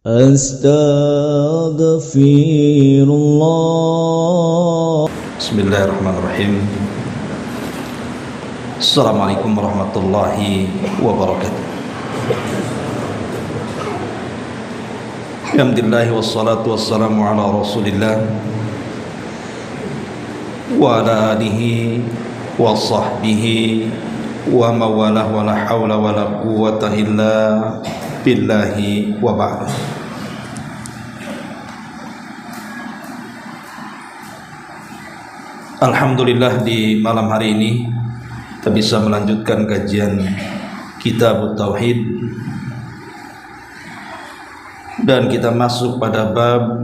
Astaghfirullah. Bismillahirrahmanirrahim. Assalamualaikum warahmatullahi wabarakatuh. Alhamdulillah wassalatu wassalamu ala Rasulillah wa ala alihi wa sahbihi wa mawalah wa la hawla wa la quwwata illa billahi wa ba'd. Alhamdulillah, di malam hari ini kita bisa melanjutkan kajian Kitab Tauhid dan kita masuk pada bab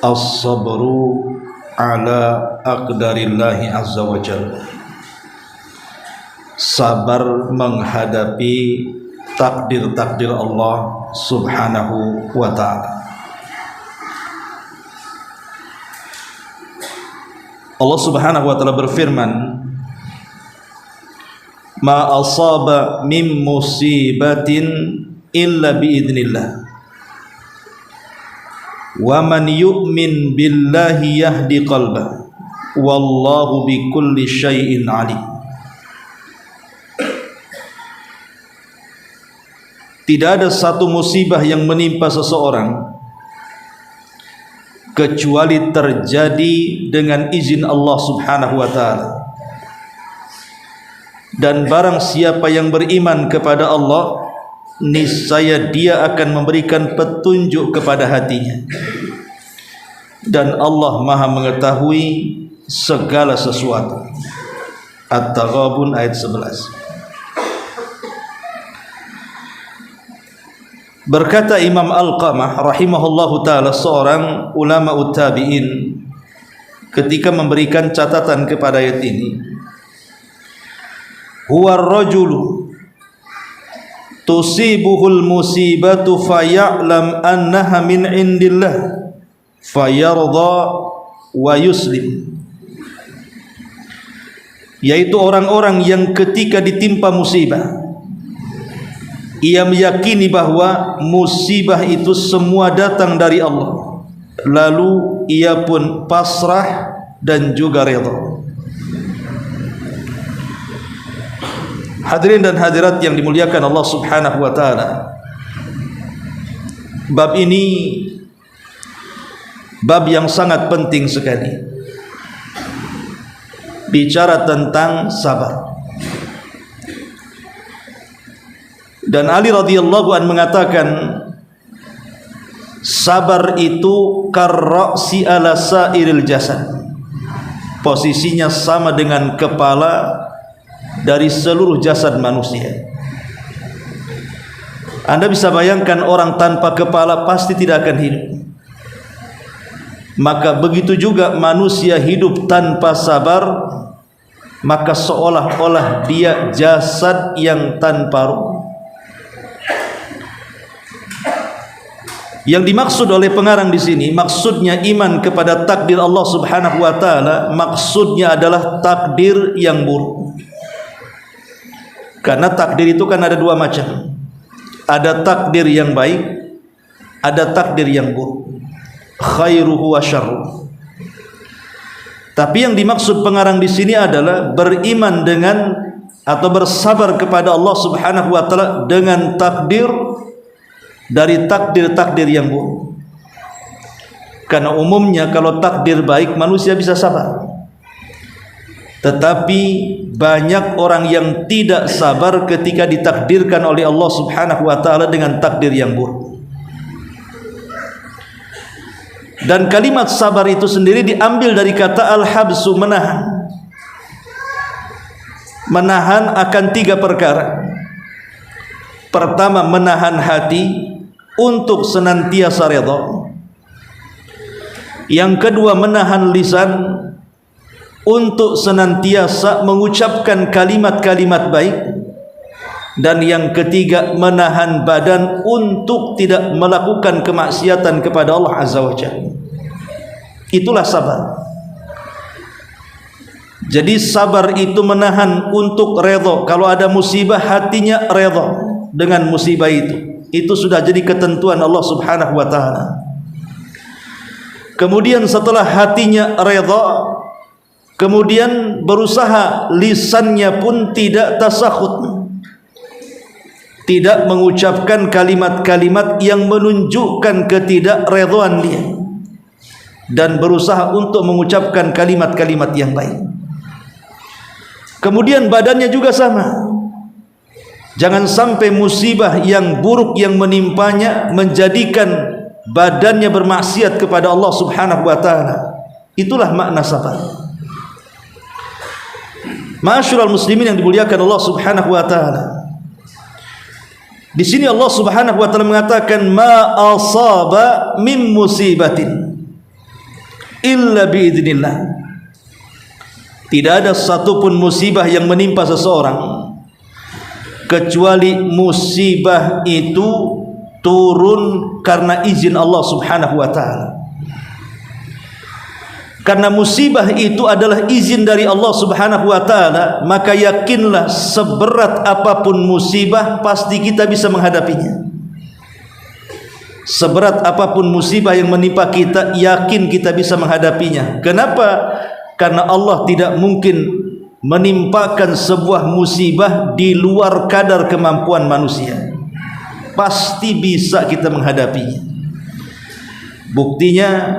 As-sabru ala aqdarillahi azza wa jalla. Sabar menghadapi takdir-takdir Allah subhanahu wa ta'ala. Allah subhanahu wa ta'ala berfirman, ma asaba min musibatin illa biidnillah wa man yu'min billahi yahdi qalbah wallahu bikulli syai'in alim. Tidak ada satu musibah yang menimpa seseorang kecuali terjadi dengan izin Allah subhanahu wa ta'ala. Dan barang siapa yang beriman kepada Allah, niscaya dia akan memberikan petunjuk kepada hatinya. Dan Allah maha mengetahui segala sesuatu. At-Taghabun ayat 11. Berkata Imam Alqamah rahimahullahu ta'ala, seorang ulama tabi'in, ketika memberikan catatan kepada ayat ini, huwa ar-rajulu tusibuhul musibatu faya'lam annaha min indillah fayarda wa yuslim. Yaitu orang-orang yang ketika ditimpa musibah, ia meyakini bahwa musibah itu semua datang dari Allah, lalu ia pun pasrah dan juga redha. Hadirin dan hadirat yang dimuliakan Allah subhanahu wa ta'ala, bab ini bab yang sangat penting sekali, bicara tentang sabar. Dan Ali radhiyallahu anhu mengatakan, sabar itu karra'si ala sairil jasad, posisinya sama dengan kepala dari seluruh jasad manusia. Anda bisa bayangkan orang tanpa kepala pasti tidak akan hidup. Maka begitu juga manusia hidup tanpa sabar, maka seolah-olah dia jasad yang tanpa ruh. Yang dimaksud oleh pengarang di sini, maksudnya iman kepada takdir Allah subhanahu wa ta'ala, maksudnya adalah takdir yang buruk. Karena takdir itu kan ada dua macam. Ada takdir yang baik, ada takdir yang buruk. Khairuhu wa syarruh. Tapi yang dimaksud pengarang di sini adalah beriman dengan atau bersabar kepada Allah subhanahu wa ta'ala dengan takdir dari takdir-takdir yang buruk. Karena umumnya kalau takdir baik manusia bisa sabar, tetapi banyak orang yang tidak sabar ketika ditakdirkan oleh Allah subhanahu wa ta'ala dengan takdir yang buruk. Dan kalimat sabar itu sendiri diambil dari kata al-habsu, menahan. Menahan akan tiga perkara. Pertama, menahan hati untuk senantiasa redha. Yang kedua, menahan lisan untuk senantiasa mengucapkan kalimat-kalimat baik. Dan yang ketiga, menahan badan untuk tidak melakukan kemaksiatan kepada Allah azza wa jalla. Itulah sabar. Jadi sabar itu menahan untuk redha. Kalau ada musibah, hatinya redha dengan musibah itu. itu sudah jadi ketentuan Allah Subhanahu wa taala. Kemudian setelah hatinya redha, kemudian berusaha lisannya pun tidak tasakhut, tidak mengucapkan kalimat-kalimat yang menunjukkan ketidakredhaan dia, dan berusaha untuk mengucapkan kalimat-kalimat yang baik. Kemudian badannya juga sama. Jangan sampai musibah yang buruk yang menimpanya menjadikan badannya bermaksiat kepada Allah Subhanahu wa taala. Itulah makna sabar. Ma'asyiral muslimin yang dimuliakan Allah Subhanahu wa taala. Di sini Allah Subhanahu wa taala mengatakan ma asaba min musibatin illa biidznillah. Tidak ada satupun musibah yang menimpa seseorang kecuali musibah itu turun karena izin Allah Subhanahu wa taala. Karena musibah itu adalah izin dari Allah Subhanahu wa taala, maka yakinlah seberat apapun musibah pasti kita bisa menghadapinya. Seberat apapun musibah yang menimpa kita, yakin kita bisa menghadapinya. Kenapa? Karena Allah tidak mungkin menimpakan sebuah musibah di luar kadar kemampuan manusia. Pasti bisa kita menghadapinya. Buktinya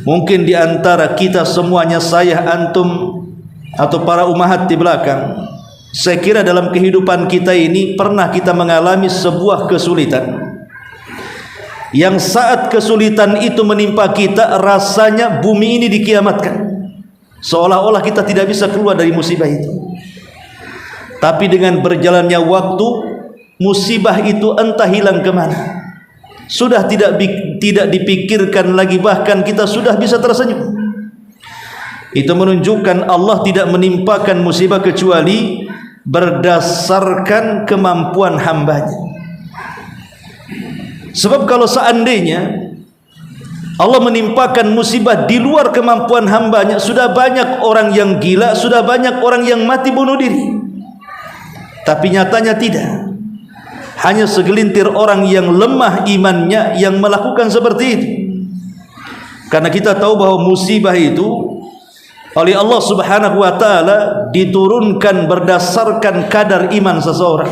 mungkin di antara kita semuanya, saya, antum, atau para ummahat di belakang, saya kira dalam kehidupan kita ini pernah kita mengalami sebuah kesulitan, yang saat kesulitan itu menimpa kita rasanya bumi ini dikiamatkan, seolah-olah kita tidak bisa keluar dari musibah itu. Tapi dengan berjalannya waktu, musibah itu entah hilang kemana, sudah tidak dipikirkan lagi, bahkan kita sudah bisa tersenyum. Itu menunjukkan Allah tidak menimpakan musibah kecuali berdasarkan kemampuan hambanya. Sebab kalau seandainya Allah menimpakan musibah di luar kemampuan hambanya, sudah banyak orang yang gila, sudah banyak orang yang mati bunuh diri. Tapi nyatanya tidak. Hanya segelintir orang yang lemah imannya yang melakukan seperti itu. Karena kita tahu bahwa musibah itu oleh Allah Subhanahu wa taala diturunkan berdasarkan kadar iman seseorang.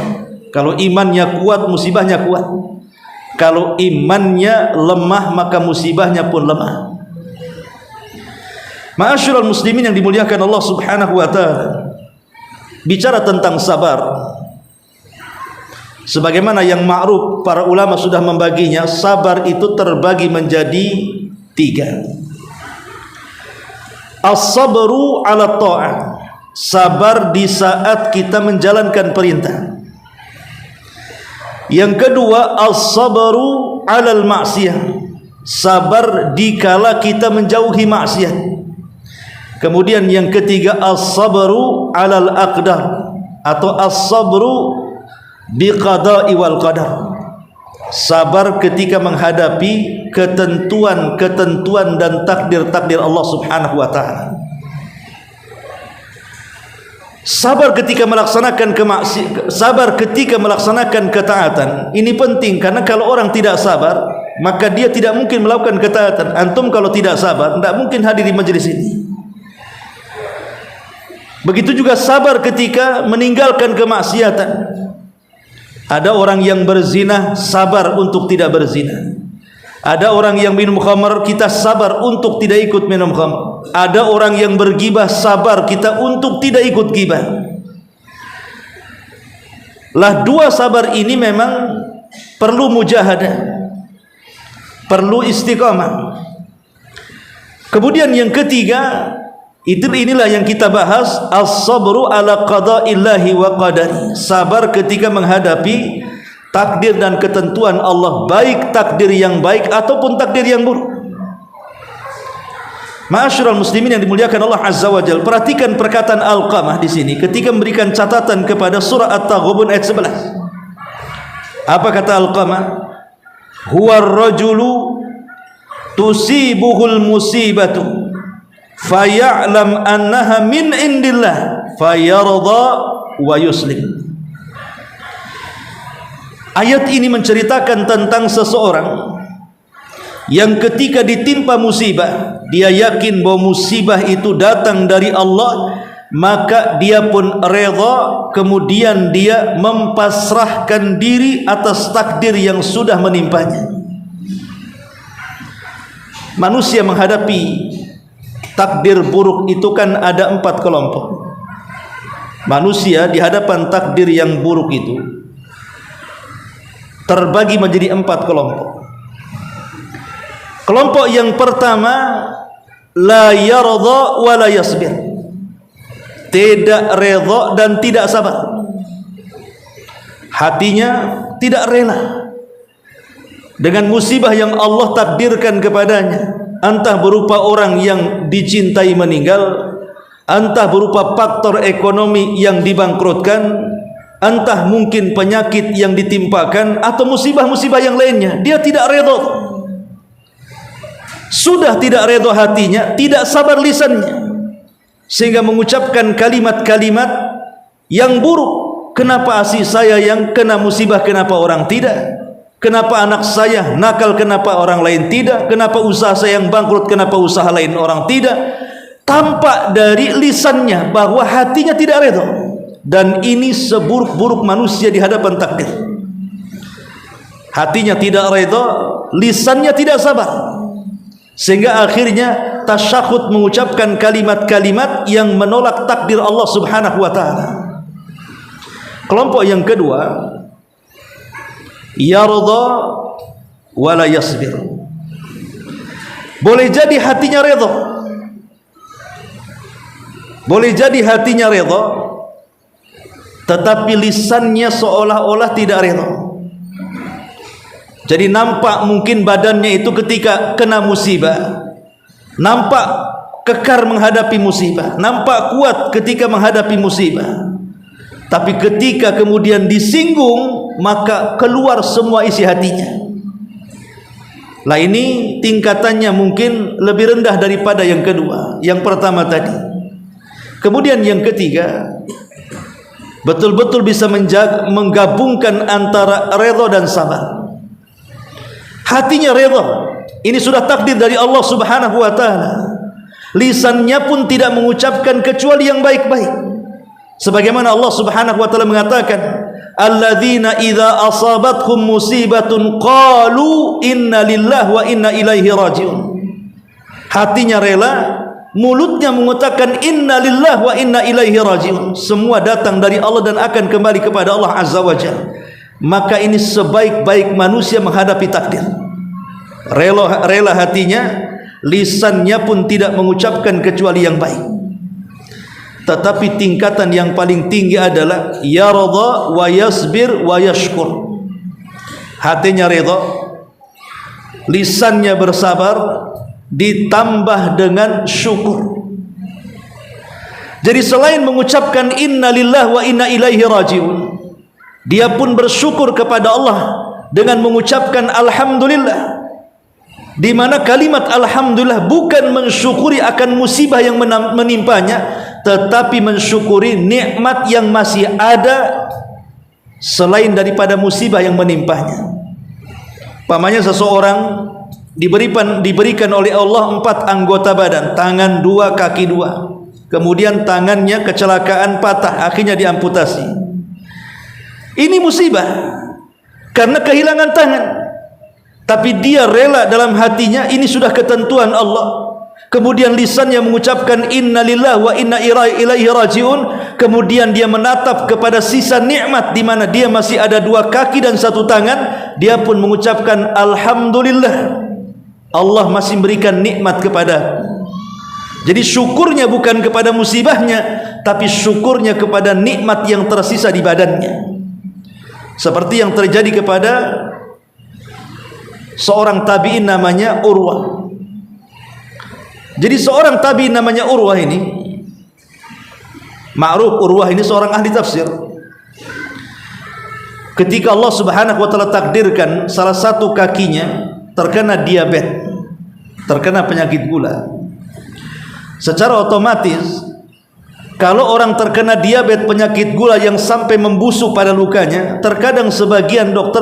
Kalau imannya kuat, musibahnya kuat. Kalau imannya lemah, maka musibahnya pun lemah. Ma'asyiral muslimin yang dimuliakan Allah Subhanahu wa taala, bicara tentang sabar, sebagaimana yang ma'ruf para ulama sudah membaginya, sabar itu terbagi menjadi 3. As-sabru 'ala ta'ah, sabar di saat kita menjalankan perintah. Yang kedua, as-sabru 'alal ma'siyah, sabar dikala kita menjauhi maksiat. Kemudian yang ketiga, as-sabru 'alal aqdar, atau as-sabru biqada'i wal qadar, sabar ketika menghadapi ketentuan-ketentuan dan takdir-takdir Allah Subhanahu wa taala. Sabar ketika melaksanakan sabar ketika melaksanakan ketaatan. Ini penting, karena kalau orang tidak sabar, maka dia tidak mungkin melakukan ketaatan. Antum kalau tidak sabar, tidak mungkin hadir di majelis ini. Begitu juga sabar ketika meninggalkan kemaksiatan. Ada orang yang berzina, sabar untuk tidak berzina. Ada orang yang minum khamar, kita sabar untuk tidak ikut minum khamar. Ada orang yang bergibah, sabar kita untuk tidak ikut gibah. Lah, dua sabar ini memang perlu mujahadah, perlu istiqamah. Kemudian yang ketiga, inilah yang kita bahas, as-sabru ala qada'illahi wa qadari, sabar ketika menghadapi takdir dan ketentuan Allah, baik takdir yang baik ataupun takdir yang buruk. Ma'asyiral muslimin yang dimuliakan Allah Azza wa Jalla, perhatikan perkataan Alqamah di sini ketika memberikan catatan kepada surah At-Taghabun ayat 11. Apa kata Alqamah? Huwa ar-rajulu tusibuhul musibatu faya'lam annaha min indillah fayarda wa yuslim. Ayat ini menceritakan tentang seseorang yang ketika ditimpa musibah, dia yakin bahwa musibah itu datang dari Allah, maka dia pun redha, kemudian dia mempasrahkan diri atas takdir yang sudah menimpanya. Manusia menghadapi takdir buruk itu kan ada 4 kelompok. Manusia di hadapan takdir yang buruk itu terbagi menjadi 4 kelompok. Kelompok yang pertama, la yarda wa la yasbir, tidak redha dan tidak sabar. Hatinya tidak rela dengan musibah yang Allah takdirkan kepadanya, entah berupa orang yang dicintai meninggal, entah berupa faktor ekonomi yang dibangkrutkan, entah mungkin penyakit yang ditimpakan, atau musibah-musibah yang lainnya. Dia tidak redha. Sudah tidak redha hatinya, tidak sabar lisannya, sehingga mengucapkan kalimat-kalimat yang buruk. Kenapa asih saya yang kena musibah, kenapa orang tidak? Kenapa anak saya nakal, kenapa orang lain tidak? Kenapa usaha saya yang bangkrut, kenapa usaha lain orang tidak? Tampak dari lisannya bahwa hatinya tidak redha. Dan ini seburuk-buruk manusia di hadapan takdir. Hatinya tidak redha, lisannya tidak sabar, sehingga akhirnya tasyahud, mengucapkan kalimat-kalimat yang menolak takdir Allah Subhanahu wa ta'ala. Kelompok yang kedua, yarda wa la yasbir. Boleh jadi hatinya redha, boleh jadi hatinya redha, tetapi lisannya seolah-olah tidak redha. Jadi nampak mungkin badannya itu ketika kena musibah, nampak kekar menghadapi musibah, nampak kuat ketika menghadapi musibah. Tapi ketika kemudian disinggung, maka keluar semua isi hatinya. Lah ini tingkatannya mungkin lebih rendah daripada yang kedua, yang pertama tadi. Kemudian yang ketiga, betul-betul bisa menggabungkan antara redha dan sabar. Hatinya redha, ini sudah takdir dari Allah Subhanahu wa ta'ala. Lisannya pun tidak mengucapkan kecuali yang baik-baik. Sebagaimana Allah Subhanahu wa ta'ala mengatakan, alladzina idza asabatkum musibatun qalu inna lillahi wa inna ilaihi rajiun. Hatinya rela, mulutnya mengatakan inna lillahi wa inna ilaihi rajiun. Semua datang dari Allah dan akan kembali kepada Allah Azza wa Jalla. Maka ini sebaik-baik manusia menghadapi takdir. Rela hatinya, lisannya pun tidak mengucapkan kecuali yang baik. Tetapi tingkatan yang paling tinggi adalah yarda wa yasbir wa yashkur. Hatinya redha, lisannya bersabar, ditambah dengan syukur. Jadi selain mengucapkan inna lillahi wa inna ilaihi rajiun, dia pun bersyukur kepada Allah dengan mengucapkan alhamdulillah, di mana kalimat alhamdulillah bukan mensyukuri akan musibah yang menimpanya, tetapi mensyukuri nikmat yang masih ada selain daripada musibah yang menimpanya. Pamannya seseorang diberikan oleh Allah 4 anggota badan, tangan 2, kaki 2. Kemudian tangannya kecelakaan, patah, akhirnya diamputasi. Ini musibah karena kehilangan tangan. Tapi dia rela dalam hatinya, ini sudah ketentuan Allah. Kemudian lisannya mengucapkan inna lillahi wa inna ilaihi rajiun. Kemudian dia menatap kepada sisa nikmat di mana dia masih ada 2 kaki dan 1 tangan. Dia pun mengucapkan alhamdulillah, Allah masih memberikan nikmat kepada. Jadi syukurnya bukan kepada musibahnya, tapi syukurnya kepada nikmat yang tersisa di badannya. Seperti yang terjadi kepada seorang tabi'in namanya Urwah. Jadi seorang tabi'in namanya Urwah ini, ma'ruf Urwah ini seorang ahli tafsir. Ketika Allah Subhanahu wa ta'ala takdirkan salah satu kakinya terkena diabetes, terkena penyakit gula, secara otomatis Kalau orang terkena diabetes, penyakit gula yang sampai membusuk pada lukanya, terkadang sebagian dokter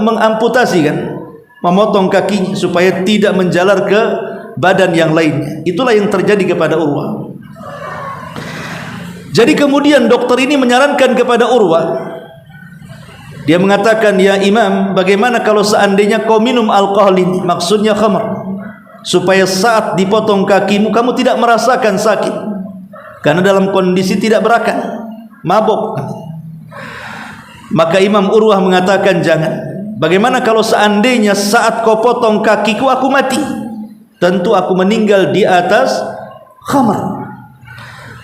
mengamputasi kan, memotong kakinya supaya tidak menjalar ke badan yang lainnya. Itulah yang terjadi kepada Urwah. Jadi kemudian dokter ini menyarankan kepada Urwah, dia mengatakan, ya Imam, bagaimana kalau seandainya kau minum alkohol ini, maksudnya khamr, supaya saat dipotong kakimu kamu tidak merasakan sakit, karena dalam kondisi tidak berakal, mabuk. Maka Imam Urwah mengatakan, jangan. Bagaimana kalau seandainya saat kau potong kakiku aku mati? Tentu aku meninggal di atas khamr.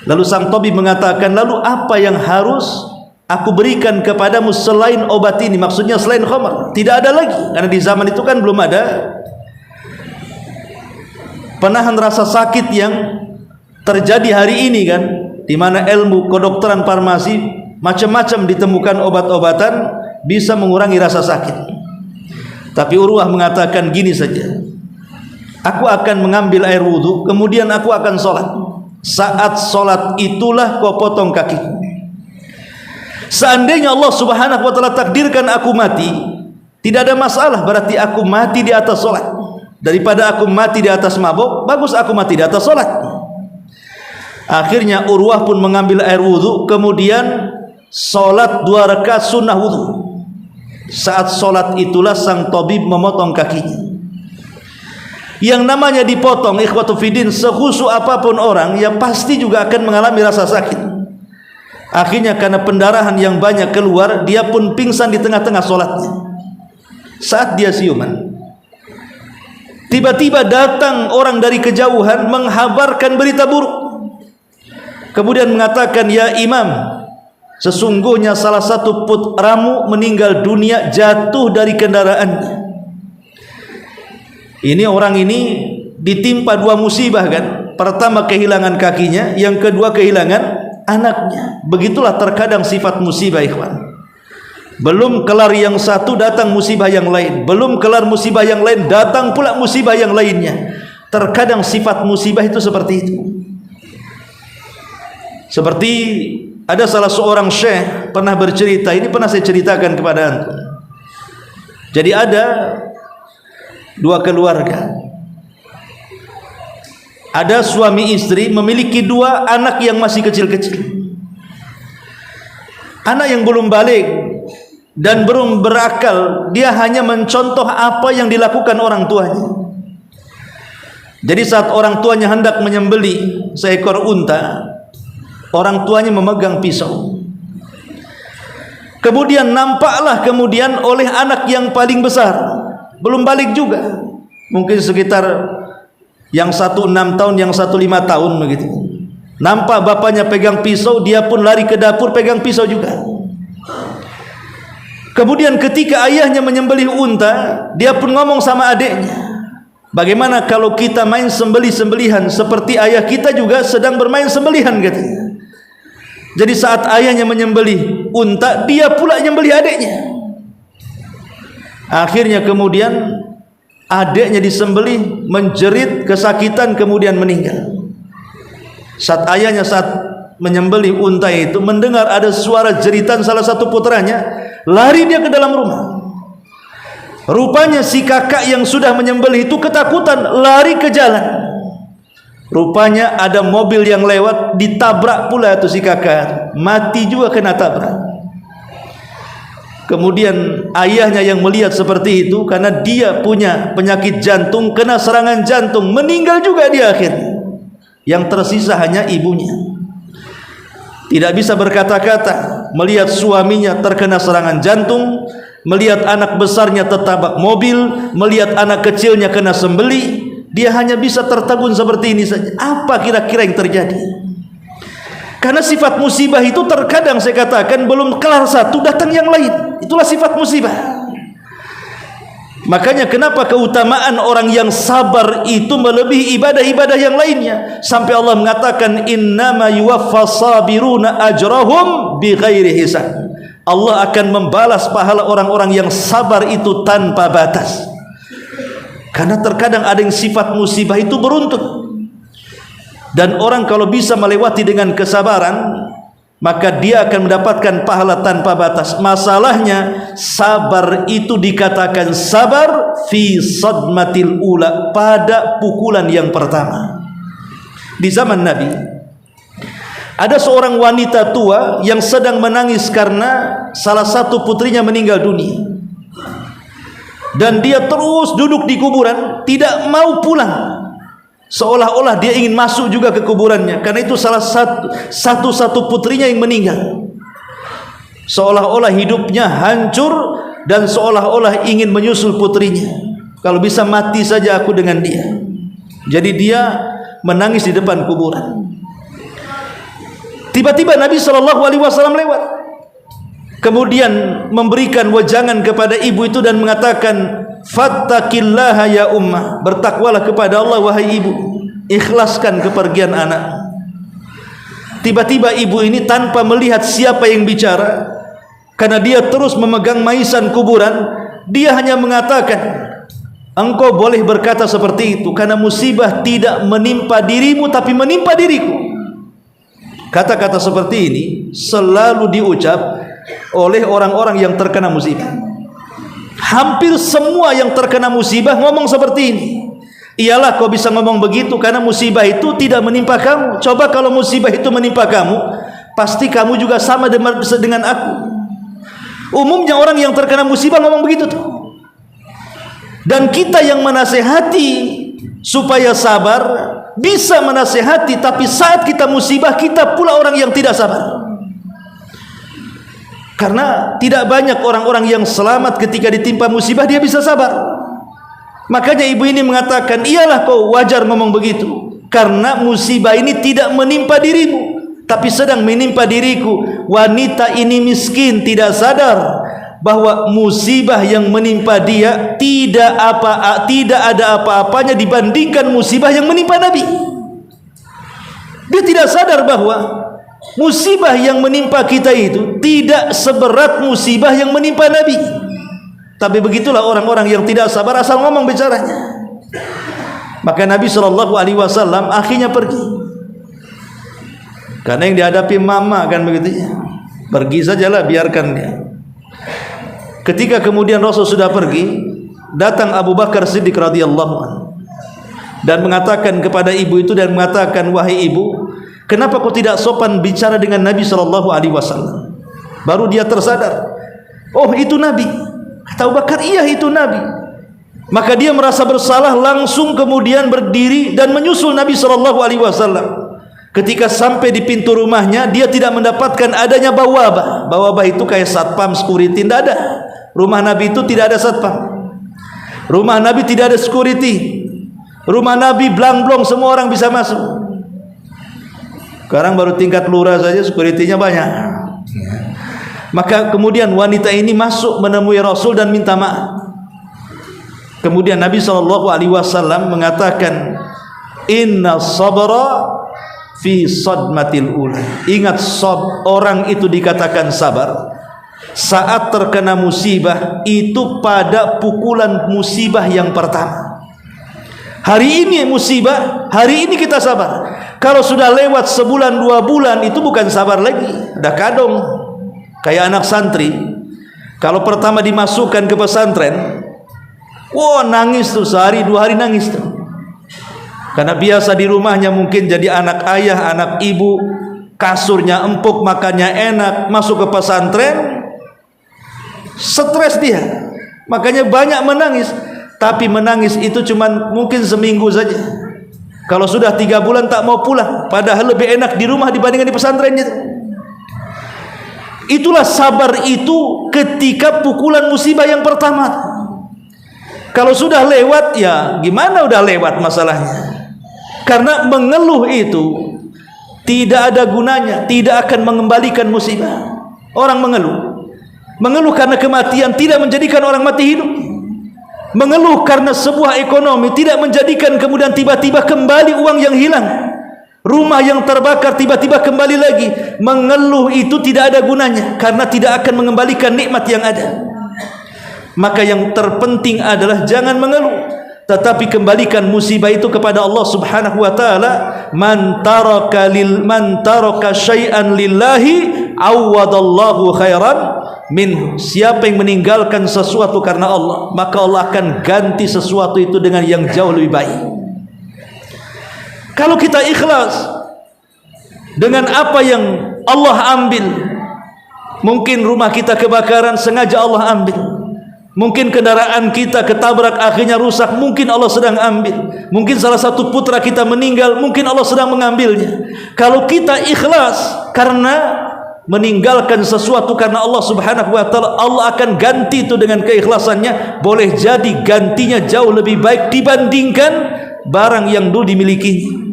Lalu sang tabib mengatakan, lalu apa yang harus aku berikan kepadamu selain obat ini, maksudnya selain khamr? Tidak ada lagi, karena di zaman itu kan belum ada penahan rasa sakit yang terjadi hari ini kan, di mana ilmu kedokteran farmasi macam-macam ditemukan obat-obatan bisa mengurangi rasa sakit. Tapi Urwah mengatakan gini saja, aku akan mengambil air wudhu, kemudian aku akan sholat. Saat sholat itulah kau potong kakiku. Seandainya Allah subhanahu wa ta'ala takdirkan aku mati, tidak ada masalah, berarti aku mati di atas sholat. Daripada aku mati di atas mabuk, bagus aku mati di atas sholat. Akhirnya Urwah pun mengambil air wudhu, kemudian sholat 2 rakaat sunnah wudhu. Saat sholat itulah sang tabib memotong kakinya. Yang namanya dipotong, ikhwatu fiddin, sekhusu apapun orang, ya pasti juga akan mengalami rasa sakit. Akhirnya karena pendarahan yang banyak keluar, dia pun pingsan di tengah-tengah sholatnya. Saat dia siuman, tiba-tiba datang orang dari kejauhan menghabarkan berita buruk. Kemudian mengatakan, ya Imam, sesungguhnya salah satu putramu meninggal dunia jatuh dari kendaraannya. Ini orang ini ditimpa 2 musibah kan. Pertama kehilangan kakinya, yang kedua kehilangan anaknya. Begitulah terkadang sifat musibah, ikhwan. Belum kelar yang satu datang musibah yang lain, belum kelar musibah yang lain datang pula musibah yang lainnya. Terkadang sifat musibah itu seperti itu. Seperti ada salah seorang syekh pernah bercerita, ini pernah saya ceritakan kepada antum. Jadi ada 2 keluarga, ada suami istri memiliki 2 anak yang masih kecil-kecil. Anak yang belum balik dan belum berakal, dia hanya mencontoh apa yang dilakukan orang tuanya. Jadi saat orang tuanya hendak menyembelih seekor unta, orang tuanya memegang pisau. Kemudian nampaklah kemudian oleh anak yang paling besar, belum balik juga, mungkin sekitar yang 1 6 tahun, yang 1 5 tahun begitu. Nampak bapaknya pegang pisau, dia pun lari ke dapur pegang pisau juga. Kemudian ketika ayahnya menyembelih unta, dia pun ngomong sama adiknya, bagaimana kalau kita main sembelih-sembelihan seperti ayah kita juga sedang bermain sembelihan katanya. Jadi saat ayahnya menyembelih unta, dia pula menyembelih adiknya. Akhirnya kemudian adiknya disembelih, menjerit kesakitan, kemudian meninggal. Saat ayahnya menyembelih unta itu mendengar ada suara jeritan salah satu putranya, lari dia ke dalam rumah. Rupanya si kakak yang sudah menyembelih itu ketakutan, lari ke jalan. Rupanya ada mobil yang lewat, ditabrak pula itu si kakak, mati juga kena tabrak. Kemudian ayahnya yang melihat seperti itu, karena dia punya penyakit jantung, kena serangan jantung, meninggal juga dia akhirnya. Yang tersisa hanya ibunya. Tidak bisa berkata-kata melihat suaminya terkena serangan jantung, melihat anak besarnya tertabrak mobil, melihat anak kecilnya kena sembelih. Dia hanya bisa tertegun seperti ini saja. Apa kira-kira yang terjadi? Karena sifat musibah itu terkadang saya katakan belum kelar satu datang yang lain. Itulah sifat musibah. Makanya kenapa keutamaan orang yang sabar itu melebihi ibadah-ibadah yang lainnya. Sampai Allah mengatakan, innama yuwaffas sabiruna ajrahum bighairi hisab. Allah akan membalas pahala orang-orang yang sabar itu tanpa batas. Karena terkadang ada yang sifat musibah itu beruntun. Dan orang kalau bisa melewati dengan kesabaran, maka dia akan mendapatkan pahala tanpa batas. Masalahnya, sabar itu dikatakan sabar fi sadmatil ula, pada pukulan yang pertama. Di zaman Nabi, ada seorang wanita tua yang sedang menangis karena salah satu putrinya meninggal dunia. Dan dia terus duduk di kuburan, tidak mau pulang. Seolah-olah dia ingin masuk juga ke kuburannya, karena itu salah satu putrinya yang meninggal. Seolah-olah hidupnya hancur dan seolah-olah ingin menyusul putrinya. Kalau bisa mati saja aku dengan dia. Jadi dia menangis di depan kuburan. Tiba-tiba Nabi SAW lewat, kemudian memberikan wejangan kepada ibu itu dan mengatakan, fattaqillaha ya ummah, bertakwalah kepada Allah wahai ibu, ikhlaskan kepergian anak. Tiba-tiba ibu ini tanpa melihat siapa yang bicara, karena dia terus memegang maisan kuburan, dia hanya mengatakan, engkau boleh berkata seperti itu, karena musibah tidak menimpa dirimu tapi menimpa diriku. Kata-kata seperti ini selalu diucap oleh orang-orang yang terkena musibah. Hampir semua yang terkena musibah ngomong seperti ini. Iyalah kau bisa ngomong begitu karena musibah itu tidak menimpa kamu. Coba kalau musibah itu menimpa kamu, pasti kamu juga sama dengan aku. Umumnya orang yang terkena musibah ngomong begitu tuh. Dan kita yang menasehati supaya sabar, bisa menasehati, tapi saat kita musibah, kita pula orang yang tidak sabar. Karena tidak banyak orang-orang yang selamat ketika ditimpa musibah, dia bisa sabar. Makanya ibu ini mengatakan, iyalah kau wajar ngomong begitu, karena musibah ini tidak menimpa dirimu, tapi sedang menimpa diriku. Wanita ini miskin, tidak sadar bahwa musibah yang menimpa dia tidak ada apa-apanya dibandingkan musibah yang menimpa Nabi. Dia tidak sadar bahwa musibah yang menimpa kita itu tidak seberat musibah yang menimpa Nabi. Tapi begitulah orang-orang yang tidak sabar, asal ngomong bicaranya. Maka Nabi SAW akhirnya pergi, karena yang dihadapi mama kan begitu ya. Pergi sajalah, biarkan dia. Ketika kemudian Rasul sudah pergi, datang Abu Bakar Siddiq radhiyallahu anhu dan mengatakan kepada ibu itu, dan mengatakan, wahai ibu, kenapa kau tidak sopan bicara dengan Nabi SAW? Baru dia tersadar, oh itu Nabi. Kata Abu Bakar, iya itu Nabi. Maka dia merasa bersalah, langsung kemudian berdiri dan menyusul Nabi SAW. Ketika sampai di pintu rumahnya, dia tidak mendapatkan adanya bawabah. Bawabah itu kayak satpam, security, tidak ada. Rumah Nabi itu tidak ada satpam. Rumah Nabi tidak ada security. Rumah Nabi blang-blong, semua orang bisa masuk. Sekarang baru tingkat lurah saja security-nya banyak. Maka kemudian wanita ini masuk menemui Rasul dan minta maaf. Kemudian Nabi SAW mengatakan, inna sabra fi sadmatil ula. Ingat, orang itu dikatakan sabar saat terkena musibah itu pada pukulan musibah yang pertama. Hari ini musibah, hari ini kita sabar. Kalau sudah lewat sebulan 2 bulan, itu bukan sabar lagi, udah kadong. Kayak anak santri, kalau pertama dimasukkan ke pesantren, wah nangis tuh, sehari 2 hari nangis tuh. Karena biasa di rumahnya mungkin jadi anak ayah, anak ibu, kasurnya empuk, makannya enak. Masuk ke pesantren, stres dia, makanya banyak menangis. Tapi menangis itu cuman mungkin seminggu saja. Kalau sudah 3 bulan tak mau pulang, padahal lebih enak di rumah dibandingkan di pesantrennya. Itulah sabar itu ketika pukulan musibah yang pertama. Kalau sudah lewat, ya gimana, udah lewat masalahnya. Karena mengeluh itu tidak ada gunanya, tidak akan mengembalikan musibah. Orang mengeluh karena kematian tidak menjadikan orang mati hidup. Mengeluh karena sebuah ekonomi tidak menjadikan kemudian tiba-tiba kembali uang yang hilang. Rumah yang terbakar tiba-tiba kembali lagi. Mengeluh itu tidak ada gunanya, karena tidak akan mengembalikan nikmat yang ada. Maka yang terpenting adalah jangan mengeluh, tetapi kembalikan musibah itu kepada Allah Subhanahu wa taala, man taraka syai'an lillahi awadallahu khairan min. Siapa yang meninggalkan sesuatu karena Allah, maka Allah akan ganti sesuatu itu dengan yang jauh lebih baik. Kalau kita ikhlas dengan apa yang Allah ambil, mungkin rumah kita kebakaran sengaja Allah ambil, mungkin kendaraan kita ketabrak akhirnya rusak, mungkin Allah sedang ambil, mungkin salah satu putra kita meninggal, mungkin Allah sedang mengambilnya. Kalau kita ikhlas karena meninggalkan sesuatu karena Allah subhanahu wa ta'ala, Allah akan ganti itu dengan keikhlasannya. Boleh jadi gantinya jauh lebih baik dibandingkan barang yang dulu dimiliki.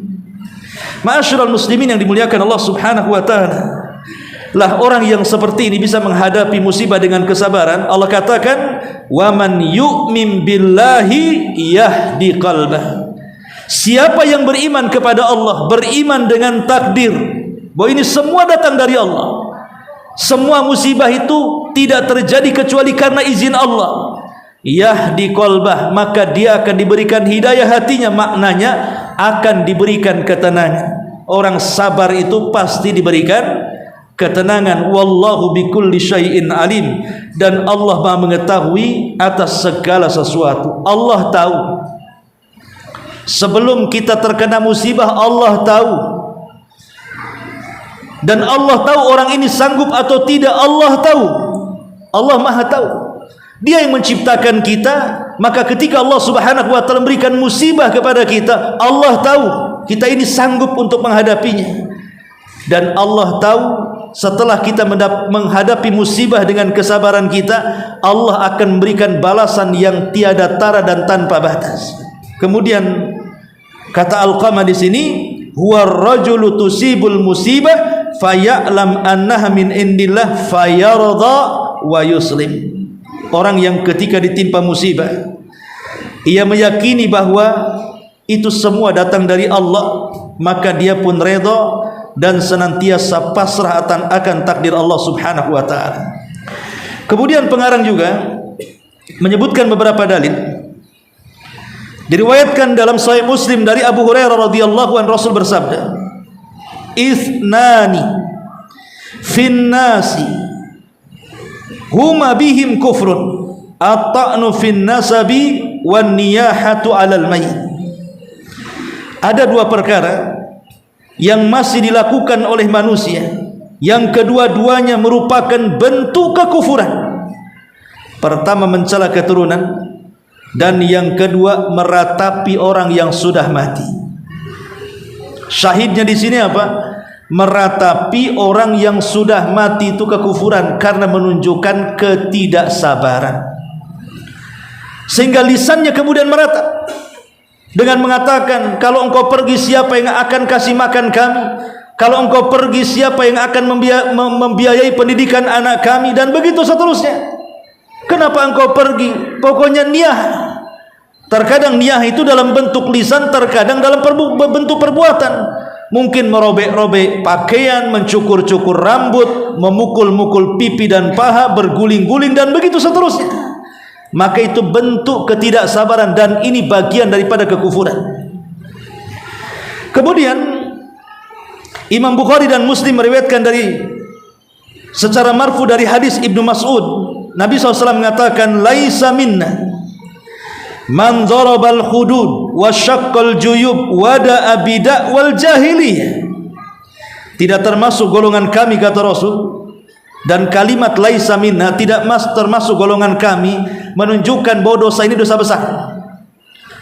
Ma'asyiral muslimin yang dimuliakan Allah subhanahu wa ta'ala, lah orang yang seperti ini bisa menghadapi musibah dengan kesabaran. Allah katakan, wa man yu'min billahi yahdi qalbah. Siapa yang beriman kepada Allah, beriman dengan takdir bahwa ini semua datang dari Allah, semua musibah itu tidak terjadi kecuali karena izin Allah, yahdi qalbah, maka dia akan diberikan hidayah hatinya. Maknanya akan diberikan ketenangan. Orang sabar itu pasti diberikan ketenangan. Wallahu bikulli syai'in alim, dan Allah Maha mengetahui atas segala sesuatu. Allah tahu sebelum kita terkena musibah, Allah tahu, dan Allah tahu orang ini sanggup atau tidak. Allah tahu, Allah Maha tahu. Dia yang menciptakan kita, maka ketika Allah subhanahu wa ta'ala memberikan musibah kepada kita, Allah tahu kita ini sanggup untuk menghadapinya. Dan Allah tahu setelah kita menghadapi musibah dengan kesabaran kita, Allah akan memberikan balasan yang tiada tara dan tanpa batas. Kemudian kata Alqamah di sini, huwa rajulu tusibul musibah faya'lam annaha min indillah fayarda wa yuslim. Orang yang ketika ditimpa musibah, ia meyakini bahwa itu semua datang dari Allah, maka dia pun redha dan senantiasa pasrah akan takdir Allah subhanahu wa ta'ala. Kemudian pengarang juga menyebutkan beberapa dalil. Diriwayatkan dalam Sahih Muslim dari Abu Hurairah radhiyallahu anhu, Rasul bersabda, "Ithnani fin nasi huma bihim kufrun, at-ta'nu fin nasabi wan niyahatu 'alal mayyit." Ada dua perkara yang masih dilakukan oleh manusia, yang kedua-duanya merupakan bentuk kekufuran. Pertama, mencela keturunan, dan yang kedua, meratapi orang yang sudah mati. Syahidnya di sini apa? Meratapi orang yang sudah mati itu kekufuran, karena menunjukkan ketidaksabaran. Sehingga lisannya kemudian meratap dengan mengatakan, kalau engkau pergi, siapa yang akan kasih makan kami? Kalau engkau pergi, siapa yang akan membiayai pendidikan anak kami? Dan begitu seterusnya. Kenapa engkau pergi? Pokoknya niyah. Terkadang niyah itu dalam bentuk lisan, terkadang dalam bentuk perbuatan. Mungkin merobek-robek pakaian, mencukur-cukur rambut, memukul-mukul pipi dan paha, berguling-guling, dan begitu seterusnya. Maka itu bentuk ketidaksabaran, dan ini bagian daripada kekufuran. Kemudian Imam Bukhari dan Muslim meriwayatkan dari secara marfu dari hadis Ibnu Mas'ud, Nabi SAW mengatakan, laisa minna man darabal hudud wa syaqqal juyub wa da'a bida' wal jahiliyah. Tidak termasuk golongan kami, kata Rasul. Dan kalimat laisa minna tidak termasuk golongan kami menunjukkan bahwa dosa ini dosa besar.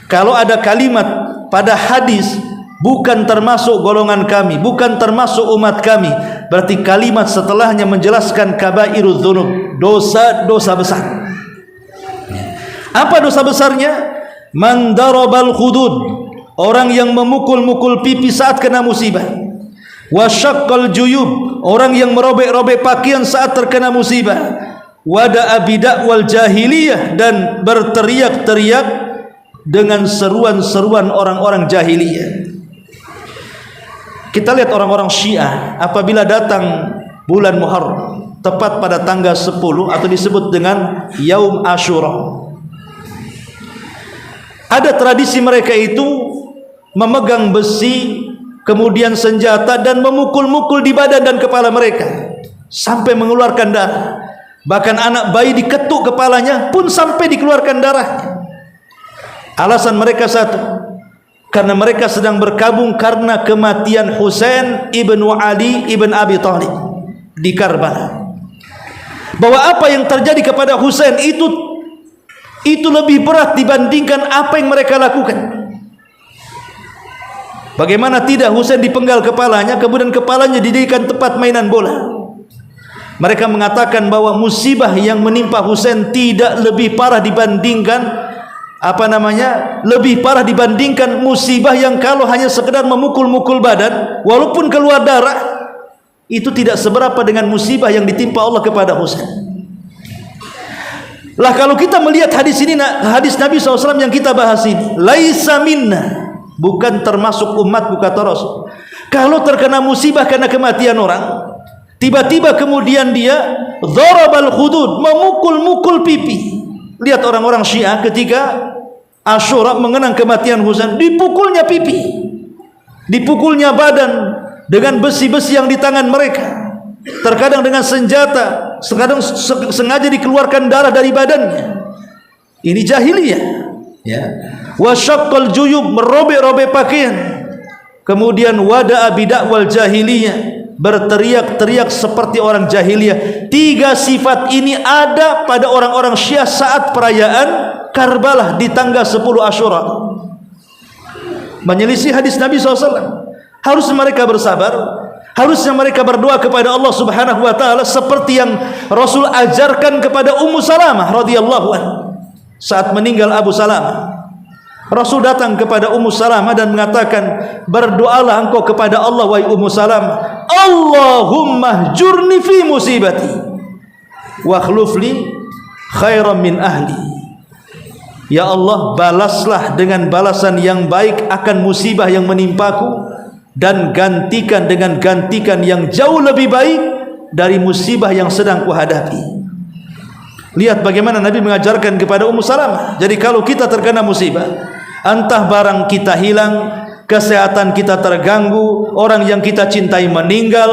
Kalau ada kalimat pada hadis bukan termasuk golongan kami, bukan termasuk umat kami, berarti kalimat setelahnya menjelaskan kabairudz dzunub, dosa-dosa besar. Apa dosa besarnya? Man darabal hudud, orang yang memukul-mukul pipi saat kena musibah. Wa syaqqal juyub, orang yang merobek-robek pakaian saat terkena musibah. Wa da'a bida' wal jahiliyah, dan berteriak-teriak dengan seruan-seruan orang-orang jahiliyah. Kita lihat orang-orang Syiah apabila datang bulan Muharram, tepat pada tanggal 10 atau disebut dengan Yaum Asyura, ada tradisi mereka itu memegang besi, kemudian senjata, dan memukul-mukul di badan dan kepala mereka sampai mengeluarkan darah. Bahkan anak bayi diketuk kepalanya pun sampai dikeluarkan darahnya. Alasan mereka satu, karena mereka sedang berkabung karena kematian Husain ibnu Ali ibn Abi Thalib di Karbala. Bahwa apa yang terjadi kepada Husain itu lebih berat dibandingkan apa yang mereka lakukan. Bagaimana tidak, Husain dipenggal kepalanya, kemudian kepalanya dijadikan tempat mainan bola. Mereka mengatakan bahwa musibah yang menimpa Husain tidak lebih parah dibandingkan lebih parah dibandingkan musibah yang kalau hanya sekedar memukul-mukul badan walaupun keluar darah, itu tidak seberapa dengan musibah yang ditimpa Allah kepada Husain. Lah kalau kita melihat hadis ini, hadis Nabi SAW yang kita bahas ini, laisa minna, bukan termasuk umatku kata Rasul. Kalau terkena musibah karena kematian orang, tiba-tiba kemudian dia dharabal khudud, memukul-mukul pipi. Lihat orang-orang Syiah ketika Asyura mengenang kematian Husain, dipukulnya pipi, dipukulnya badan dengan besi-besi yang di tangan mereka, terkadang dengan senjata, terkadang sengaja dikeluarkan darah dari badannya. Ini jahiliyah, ya. Wasyaqqal juyub, merobek-robek pakaian. Kemudian wada'a bidakwal jahiliyah, berteriak-teriak seperti orang jahiliyah. 3 sifat ini ada pada orang-orang Syiah saat perayaan Karbala di tanggal 10 Asyura. Menyelisih hadis Nabi SAW. Harus mereka bersabar, harusnya mereka berdoa kepada Allah Subhanahu wa taala seperti yang Rasul ajarkan kepada Ummu Salamah radhiyallahu anha. Saat meninggal Abu Salamah, Rasul datang kepada Ummu Salamah dan mengatakan, berdoalah engkau kepada Allah wahai Ummu Salamah, Allahumma jurni fi musibati wa khlufli khairan min ahli. Ya Allah, balaslah dengan balasan yang baik akan musibah yang menimpaku, dan gantikan dengan gantikan yang jauh lebih baik dari musibah yang sedang kuhadapi. Lihat bagaimana Nabi mengajarkan kepada Ummu Salamah. Jadi kalau kita terkena musibah, entah barang kita hilang, kesehatan kita terganggu, orang yang kita cintai meninggal,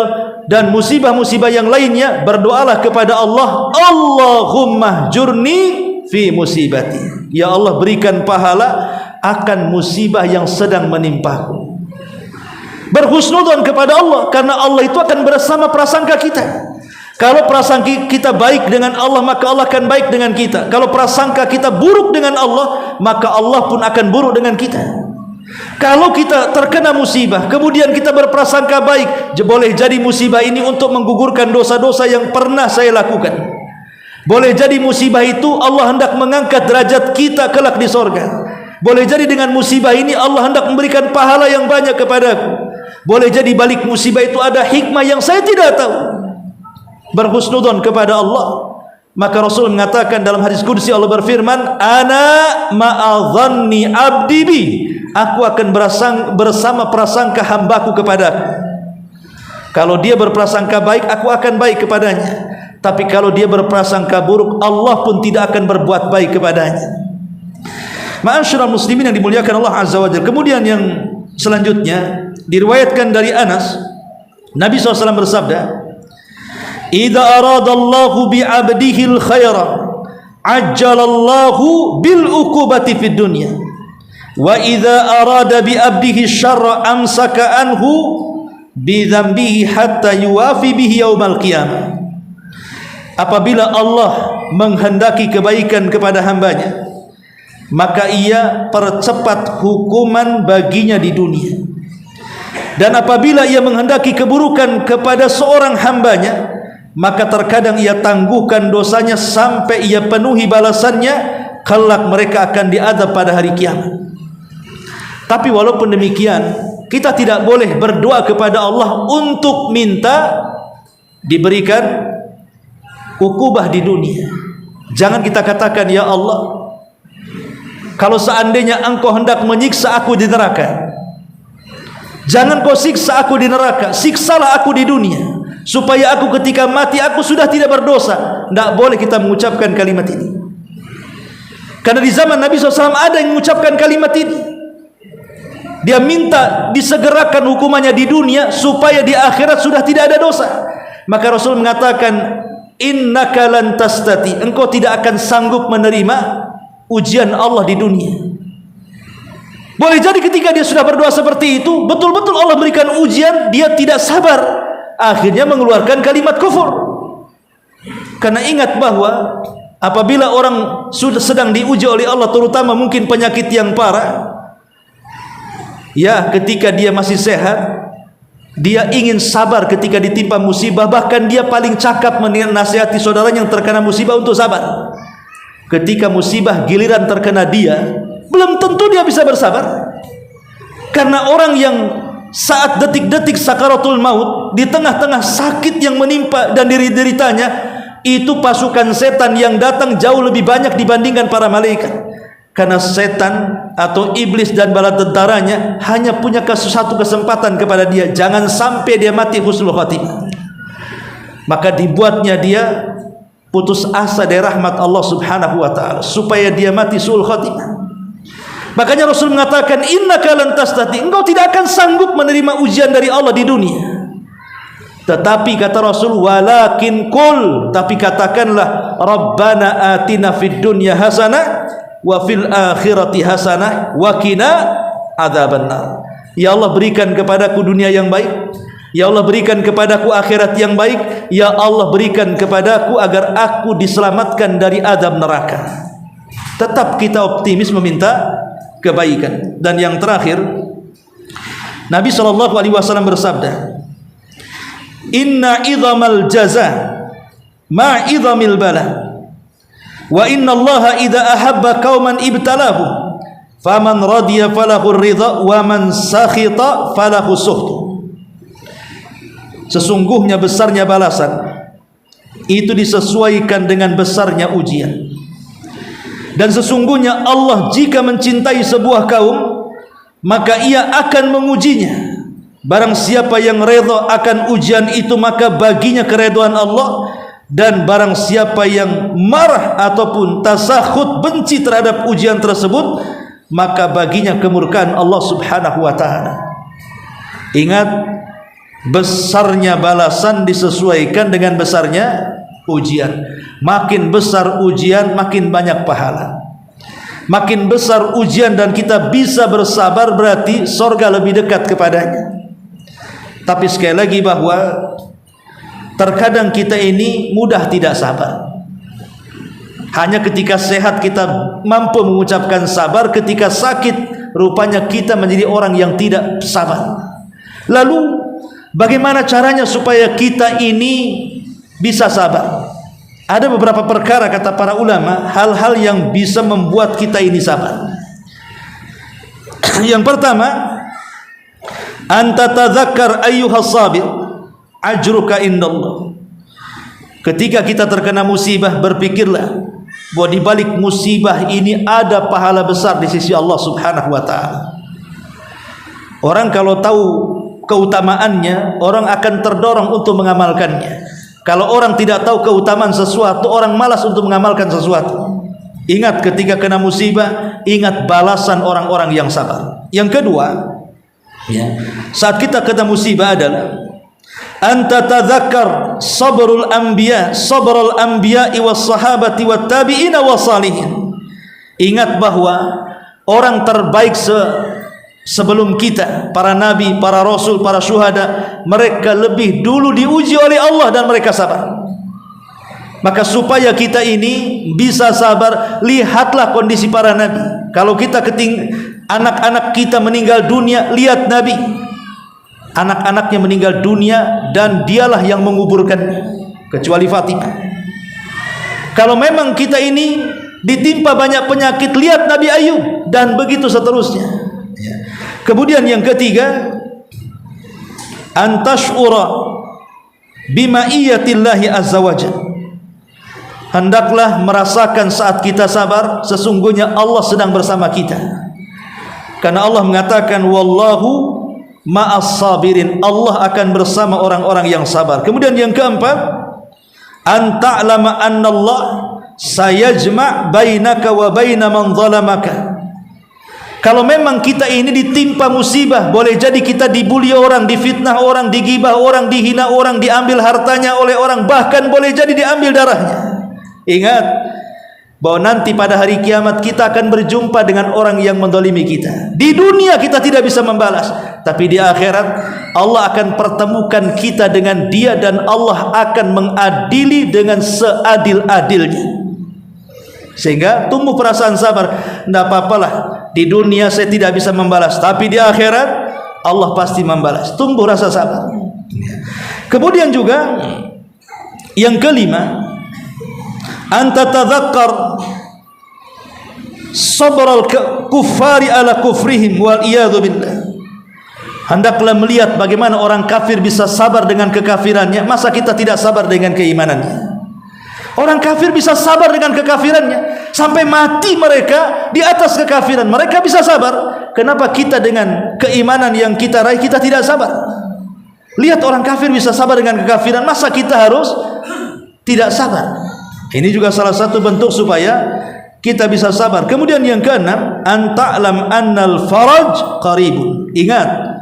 dan musibah-musibah yang lainnya, berdoalah kepada Allah, Allahumma jurni fi musibati. Ya Allah, berikan pahala akan musibah yang sedang menimpaku. Berhusnudzon kepada Allah, karena Allah itu akan bersama prasangka kita. Kalau prasangka kita baik dengan Allah, maka Allah akan baik dengan kita. Kalau prasangka kita buruk dengan Allah, maka Allah pun akan buruk dengan kita. Kalau kita terkena musibah, kemudian kita berprasangka baik, boleh jadi musibah ini untuk menggugurkan dosa-dosa yang pernah saya lakukan. Boleh jadi musibah itu Allah hendak mengangkat derajat kita kelak di sorga. Boleh jadi dengan musibah ini Allah hendak memberikan pahala yang banyak kepadaku. Boleh jadi balik musibah itu ada hikmah yang saya tidak tahu. Berhusnudzon kepada Allah. Maka Rasul mengatakan dalam hadis qudsi, Allah berfirman, ana ma'adhanni abdi bi, aku akan bersama prasangka hambaku kepadaku. Kalau dia berprasangka baik, aku akan baik kepadanya. Tapi kalau dia berprasangka buruk, Allah pun tidak akan berbuat baik kepadanya. Ma'asyiral muslimin yang dimuliakan Allah Azza wa Jalla. Kemudian yang selanjutnya diriwayatkan dari Anas, Nabi SAW bersabda, idza aradallahu bi 'abdihi al-khaira ajjalallahu bil uqubati fid dunya wa idza arada bi 'abdihi syarra amsaka anhu bi dzambihi hatta yuwafi bihi yaumal qiyamah. Apabila Allah menghendaki kebaikan kepada hambanya, maka ia percepat hukuman baginya di dunia. Dan apabila ia menghendaki keburukan kepada seorang hambanya, maka terkadang ia tangguhkan dosanya sampai ia penuhi balasannya, kelak mereka akan diazab pada hari kiamat. Tapi walaupun demikian, kita tidak boleh berdoa kepada Allah untuk minta diberikan ukubah di dunia. Jangan kita katakan, ya Allah, kalau seandainya engkau hendak menyiksa aku di neraka, jangan kau siksa aku di neraka, siksalah aku di dunia, supaya aku ketika mati aku sudah tidak berdosa. Tidak boleh kita mengucapkan kalimat ini, karena di zaman Nabi SAW ada yang mengucapkan kalimat ini. Dia minta disegerakan hukumannya di dunia supaya di akhirat sudah tidak ada dosa. Maka Rasul mengatakan, innaka lan tastati, engkau tidak akan sanggup menerima ujian Allah di dunia. Boleh jadi ketika dia sudah berdoa seperti itu, betul-betul Allah berikan ujian, dia tidak sabar, akhirnya mengeluarkan kalimat kufur. Karena ingat bahwa apabila orang sudah sedang diuji oleh Allah, terutama mungkin penyakit yang parah, ya, ketika dia masih sehat, dia ingin sabar ketika ditimpa musibah. Bahkan dia paling cakap menasihati saudaranya yang terkena musibah untuk sabar. Ketika musibah giliran terkena dia, belum tentu dia bisa bersabar. Karena orang yang saat detik-detik sakaratul maut, di tengah-tengah sakit yang menimpa dan deritanya, itu pasukan setan yang datang jauh lebih banyak dibandingkan para malaikat. Karena setan atau iblis dan bala tentaranya hanya punya satu kesempatan kepada dia, jangan sampai dia mati husnul khatimah. Maka dibuatnya dia putus asa dari rahmat Allah Subhanahu wa taala supaya dia mati suul khatimah. Makanya Rasul mengatakan, innaka lan tastati, engkau tidak akan sanggup menerima ujian dari Allah di dunia. Tetapi kata Rasul, walakin qul, tapi katakanlah, Rabbana atina fid dunya hasanah wa fil akhirati hasanah wa qina adzabannar. Ya Allah, berikan kepadaku dunia yang baik, ya Allah berikan kepadaku akhirat yang baik, ya Allah berikan kepadaku agar aku diselamatkan dari azab neraka. Tetap kita optimis meminta kebaikan. Dan yang terakhir, Nabi SAW bersabda, inna idhamal jaza ma idhamil bala, wa inna allaha idha ahabba qauman ibtalahum, faman radiya falahu ridha wa man sakhita falahu suht. Sesungguhnya besarnya balasan itu disesuaikan dengan besarnya ujian. Dan sesungguhnya Allah jika mencintai sebuah kaum, maka ia akan mengujinya. Barang siapa yang redha akan ujian itu, maka baginya keredhaan Allah. Dan barang siapa yang marah ataupun tasakhut, benci terhadap ujian tersebut, maka baginya kemurkaan Allah Subhanahu wa taala. Ingat, besarnya balasan disesuaikan dengan besarnya ujian. Makin besar ujian, makin banyak pahala. Makin besar ujian dan kita bisa bersabar, berarti surga lebih dekat kepadanya. Tapi sekali lagi bahwa terkadang kita ini mudah tidak sabar. Hanya ketika sehat kita mampu mengucapkan sabar, ketika sakit rupanya kita menjadi orang yang tidak sabar. Lalu bagaimana caranya supaya kita ini bisa sabar? Ada beberapa perkara, kata para ulama, hal-hal yang bisa membuat kita ini sabar. Yang pertama, anta tadzakkar ayyuhas sabir ajruka indallah. Ketika kita terkena musibah, berpikirlah bahwa di balik musibah ini ada pahala besar di sisi Allah Subhanahu wa taala. Orang kalau tahu keutamaannya, orang akan terdorong untuk mengamalkannya. Kalau orang tidak tahu keutamaan sesuatu, orang malas untuk mengamalkan sesuatu. Ingat ketika kena musibah, ingat balasan orang-orang yang sabar. Yang kedua, ya, saat kita kena musibah adalah anta tadzakkar sabrul anbiya, sabrul anbiya'i was sahabati wat tabi'ina was salihin. Ingat bahwa orang terbaik sebelum kita, para nabi, para rasul, para syuhada, mereka lebih dulu diuji oleh Allah dan mereka sabar. Maka supaya kita ini bisa sabar, lihatlah kondisi para nabi. Kalau kita anak-anak kita meninggal dunia, lihat nabi, anak-anaknya meninggal dunia dan dialah yang menguburkannya, kecuali Fatimah. Kalau memang kita ini ditimpa banyak penyakit, lihat Nabi Ayub, dan begitu seterusnya. Kemudian yang ketiga, antashura bima'iyatillahi azza wajalla. Hendaklah merasakan saat kita sabar, sesungguhnya Allah sedang bersama kita. Karena Allah mengatakan, wallahu ma'as sabirin, Allah akan bersama orang-orang yang sabar. Kemudian yang keempat, anta'lama annallah sayajma' bainaka wa baina man zalamaka. Kalau memang kita ini ditimpa musibah, boleh jadi kita dibuli orang, difitnah orang, digibah orang, dihina orang, diambil hartanya oleh orang, bahkan boleh jadi diambil darahnya. Ingat bahwa nanti pada hari kiamat kita akan berjumpa dengan orang yang mendolimi kita. Di dunia kita tidak bisa membalas, tapi di akhirat Allah akan pertemukan kita dengan dia, dan Allah akan mengadili dengan seadil-adilnya. Sehingga tumbuh perasaan sabar. Tidak apa-apalah, di dunia saya tidak bisa membalas, tapi di akhirat Allah pasti membalas. Tumbuh rasa sabar. Kemudian juga yang kelima, anta tadzakkar sabral kuffari ala kufrihim wal iyadu billah. Hendaklah melihat bagaimana orang kafir bisa sabar dengan kekafirannya. Masa kita tidak sabar dengan keimanannya? Orang kafir bisa sabar dengan kekafirannya, sampai mati mereka di atas kekafiran. Mereka bisa sabar. Kenapa kita dengan keimanan yang kita raih kita tidak sabar? Lihat orang kafir bisa sabar dengan kekafiran, masa kita harus tidak sabar? Ini juga salah satu bentuk supaya kita bisa sabar. Kemudian yang keenam, anta'lam annal faraj qaribun. Ingat,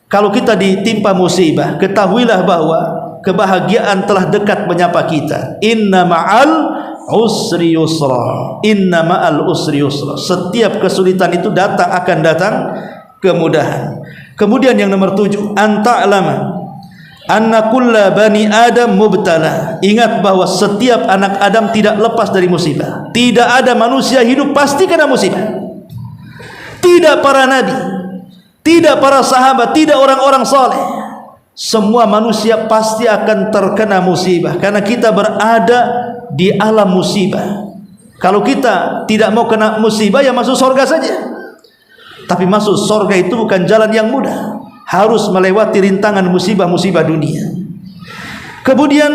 kalau kita ditimpa musibah, ketahuilah bahwa kebahagiaan telah dekat menyapa kita. Inna ma'al usri yusra. Inna ma'al usri yusra. Setiap kesulitan itu akan datang kemudahan. Kemudian yang nomor 7, anta'lama anna kulla bani adam mubtala. Ingat bahwa setiap anak Adam tidak lepas dari musibah. Tidak ada manusia hidup pasti kena musibah. Tidak para nabi, tidak para sahabat, tidak orang-orang saleh. Semua manusia pasti akan terkena musibah, karena kita berada di alam musibah. Kalau kita tidak mau kena musibah, ya masuk surga saja. Tapi masuk surga itu bukan jalan yang mudah, harus melewati rintangan musibah-musibah dunia. Kemudian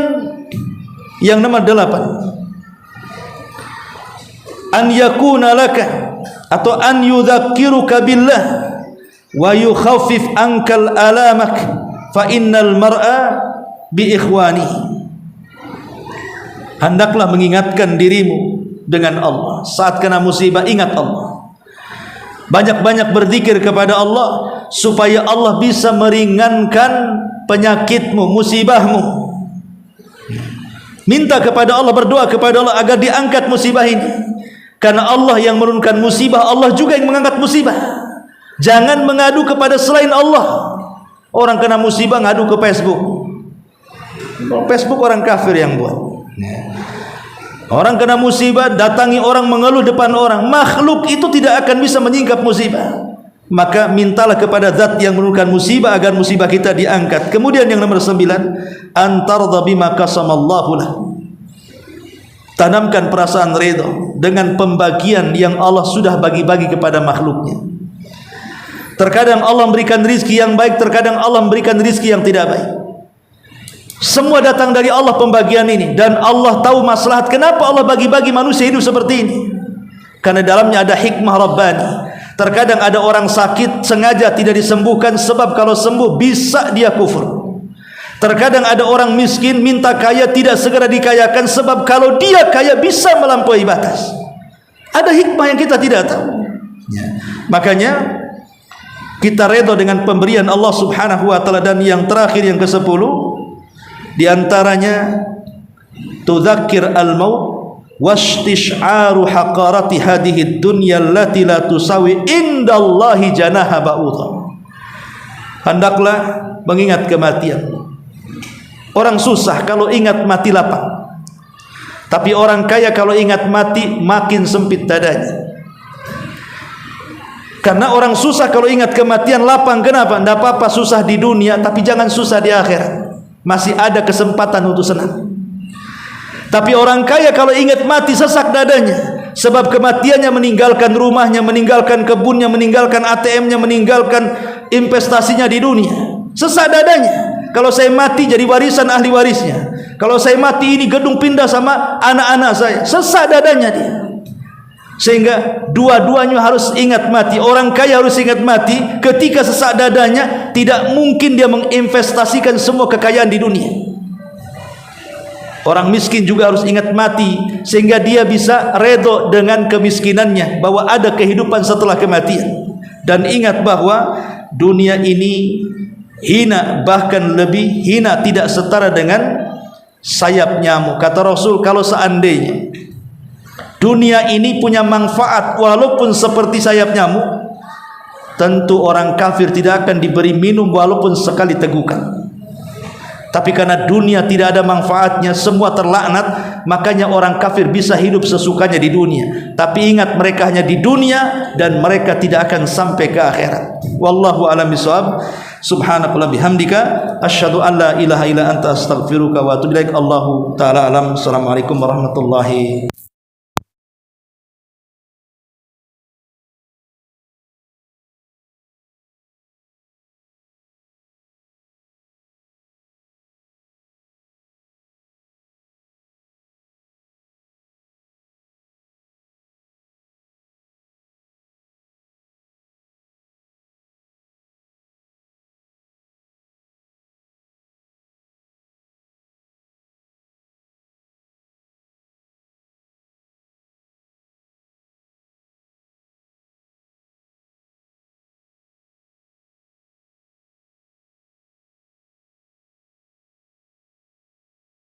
yang nomor 8, an yakuna laka atau an yudzakiruka billah wa yukhaffif ankal alamak fa innal mar'a bi ikhwani. Hendaklah mengingatkan dirimu dengan Allah. Saat kena musibah, ingat Allah. Banyak-banyak berzikir kepada Allah supaya Allah bisa meringankan penyakitmu, musibahmu. Minta kepada Allah, berdoa kepada Allah agar diangkat musibah ini. Karena Allah yang menurunkan musibah, Allah juga yang mengangkat musibah. Jangan mengadu kepada selain Allah. Orang kena musibah ngadu ke Facebook. Facebook orang kafir yang buat. Orang kena musibah datangi orang mengeluh depan orang. Makhluk itu tidak akan bisa menyingkap musibah. Maka mintalah kepada zat yang menurunkan musibah agar musibah kita diangkat. Kemudian yang nomor 9, antardha bima qasamallahu lah. Tanamkan perasaan ridha dengan pembagian yang Allah sudah bagi-bagi kepada makhluknya. Terkadang Allah memberikan rizki yang baik, terkadang Allah memberikan rizki yang tidak baik. Semua datang dari Allah pembagian ini, dan Allah tahu maslahat. Kenapa Allah bagi-bagi manusia hidup seperti ini? Karena dalamnya ada hikmah Rabbani. Terkadang ada orang sakit sengaja tidak disembuhkan, sebab kalau sembuh bisa dia kufur. Terkadang ada orang miskin minta kaya tidak segera dikayakan, sebab kalau dia kaya bisa melampaui batas. Ada hikmah yang kita tidak tahu. Makanya kita redha dengan pemberian Allah Subhanahu wa taala. Dan yang terakhir, yang ke-10, di antaranya tudzakir al-maut wastish'aru haqarati hadhihi dunya allati la tusawi indallahi janaha ba'udha. Hendaklah mengingat kematian. Orang susah kalau ingat mati lapang, tapi orang kaya kalau ingat mati makin sempit dadanya. Karena orang susah kalau ingat kematian lapang. Kenapa? Tidak apa-apa susah di dunia, tapi jangan susah di akhirat. Masih ada kesempatan untuk senang. Tapi orang kaya kalau ingat mati sesak dadanya, sebab kematiannya meninggalkan rumahnya, meninggalkan kebunnya, meninggalkan ATM-nya, meninggalkan investasinya di dunia. Sesak dadanya. Kalau saya mati jadi warisan ahli warisnya. Kalau saya mati ini gedung pindah sama anak-anak saya. Sesak dadanya dia. Sehingga dua-duanya harus ingat mati. Orang kaya harus ingat mati. Ketika sesak dadanya, tidak mungkin dia menginvestasikan semua kekayaan di dunia. Orang miskin juga harus ingat mati, sehingga dia bisa redha dengan kemiskinannya, bahwa ada kehidupan setelah kematian. Dan ingat bahwa dunia ini hina, bahkan lebih hina, tidak setara dengan sayap nyamuk. Kata Rasul, kalau seandainya dunia ini punya manfaat walaupun seperti sayap nyamuk, tentu orang kafir tidak akan diberi minum walaupun sekali tegukan. Tapi karena dunia tidak ada manfaatnya, semua terlaknat, makanya orang kafir bisa hidup sesukanya di dunia. Tapi ingat, mereka hanya di dunia dan mereka tidak akan sampai ke akhirat. Wallahu a'lam bishawab. Subhanakallah bihamdika asyhadu an la ilaha illa anta astaghfiruka wa atubu ilaik. Allahu taala alam. Assalamualaikum warahmatullahi